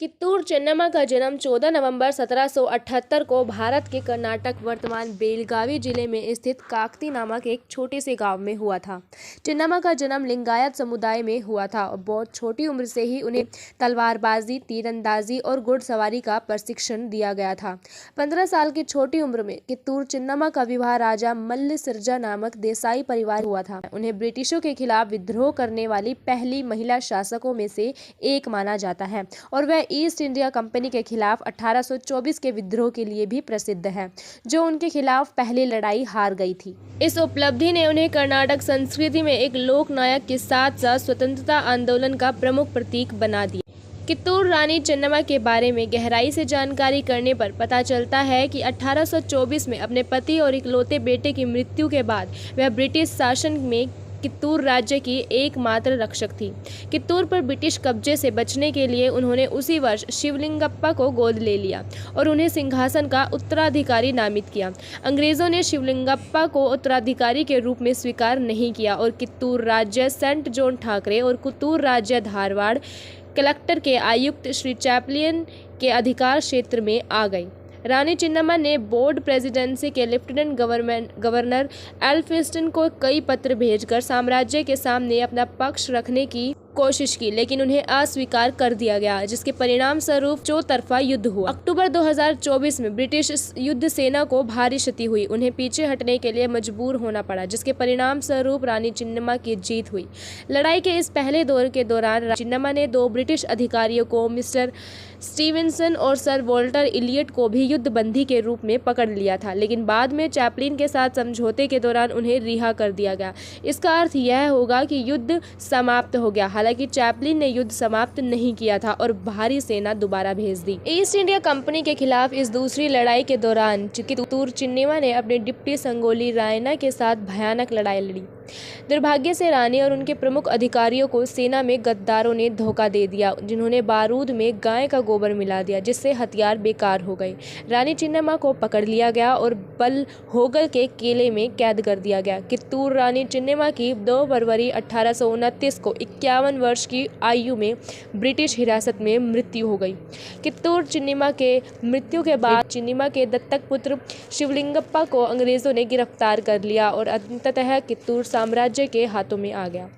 कित्तूर चेन्नम्मा का जन्म 14 नवंबर 1778 को भारत के कर्नाटक वर्तमान बेलगावी जिले में स्थित काकती नामक एक छोटे से गांव में हुआ था। चेन्नम्मा का जन्म लिंगायत समुदाय में हुआ था और बहुत छोटी उम्र से ही उन्हें तलवारबाजी, तीरंदाजी और घुड़सवारी का प्रशिक्षण दिया गया था। 15 साल की छोटी उम्र में कित्तूर चेन्नम्मा का विवाह राजा मल्ल सिरजा नामक देसाई परिवार हुआ था। उन्हें ब्रिटिशों के खिलाफ विद्रोह करने वाली पहली महिला शासकों में से एक माना जाता है और वह ईस्ट इंडिया कंपनी के खिलाफ 1824 के विद्रोह के लिए भी प्रसिद्ध है, जो उनके खिलाफ पहली लड़ाई हार गई थी। इस उपलब्धि ने उन्हें कर्नाटक संस्कृति में एक लोक नायक के साथ साथ स्वतंत्रता आंदोलन का प्रमुख प्रतीक बना दिया। कित्तूर रानी चेन्नम्मा के बारे में गहराई से जानकारी करने पर पता चलता है कि 1824 में अपने पति और इकलौते बेटे की मृत्यु के बाद वह ब्रिटिश शासन में कित्तूर राज्य की एकमात्र रक्षक थी। कित्तूर पर ब्रिटिश कब्जे से बचने के लिए उन्होंने उसी वर्ष शिवलिंगप्पा को गोद ले लिया और उन्हें सिंहासन का उत्तराधिकारी नामित किया। अंग्रेजों ने शिवलिंगप्पा को उत्तराधिकारी के रूप में स्वीकार नहीं किया और कित्तूर राज्य सेंट जॉन ठाकरे और कित्तूर राज्य धारवाड़ कलेक्टर के आयुक्त श्री चैपलियन के अधिकार क्षेत्र में आ गई। रानी चेन्नम्मा ने बोर्ड प्रेसिडेंसी के लेफ्टिनेंट गवर्नर एल्फिंस्टन को कई पत्र भेजकर साम्राज्य के सामने अपना पक्ष रखने की कोशिश की, लेकिन उन्हें अस्वीकार कर दिया गया, जिसके परिणाम स्वरूप चौतरफा युद्ध हुआ। अक्टूबर 2024 में ब्रिटिश युद्ध सेना को भारी क्षति हुई, उन्हें पीछे हटने के लिए मजबूर होना पड़ा, जिसके परिणाम स्वरूप रानी चेन्नम्मा की जीत हुई। लड़ाई के इस पहले दौर के दौरान रानी चेन्नम्मा ने 2 ब्रिटिश अधिकारियों को मिस्टर स्टीवेंसन और सर वॉल्टर इलियट को भी युद्धबंदी के रूप में पकड़ लिया था, लेकिन बाद में चैपलिन के साथ समझौते के दौरान उन्हें रिहा कर दिया गया। इसका अर्थ यह होगा कि युद्ध समाप्त हो गया। हालांकि चैपलिन ने युद्ध समाप्त नहीं किया था और भारी सेना दोबारा भेज दी। ईस्ट इंडिया कंपनी के खिलाफ इस दूसरी लड़ाई के दौरान कित्तूर चेन्नम्मा ने अपने डिप्टी संगोली रायना के साथ भयानक लड़ाई लड़ी। दुर्भाग्य से रानी और उनके प्रमुख अधिकारियों को सेना में गद्दारों ने धोखा दे दिया, जिन्होंने बारूद में गाय का गोबर मिला दिया, जिससे हथियार बेकार हो गए। रानी चेन्नम्मा को पकड़ लिया गया और बलहोगल के किले में कैद कर दिया गया। कित्तूर रानी चेन्नम्मा की 2 फरवरी 1829 को 51 वर्ष की आयु में ब्रिटिश हिरासत में मृत्यु हो गई। कित्तूर चेन्नम्मा के मृत्यु के बाद चेन्नम्मा के दत्तक पुत्र शिवलिंगप्पा को अंग्रेजों ने गिरफ्तार कर लिया और अंततः कित्तूर साम्राज्य के हाथों में आ गया।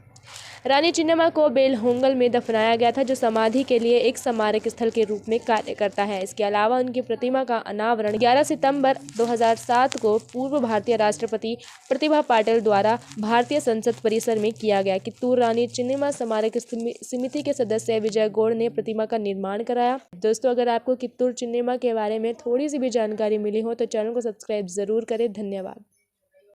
रानी चेन्नम्मा को बेलहोंगल में दफनाया गया था, जो समाधि के लिए एक स्मारक स्थल के रूप में कार्य करता है। इसके अलावा उनकी प्रतिमा का अनावरण 11 सितंबर 2007 को पूर्व भारतीय राष्ट्रपति प्रतिभा पाटिल द्वारा भारतीय संसद परिसर में किया गया। कित्तूर रानी चेन्नम्मा स्मारक समिति के सदस्य विजय गौड़ ने प्रतिमा का निर्माण कराया। दोस्तों, अगर आपको कित्तूर चेन्नम्मा के बारे में थोड़ी सी भी जानकारी मिली हो तो चैनल को सब्सक्राइब जरूर करें। धन्यवाद।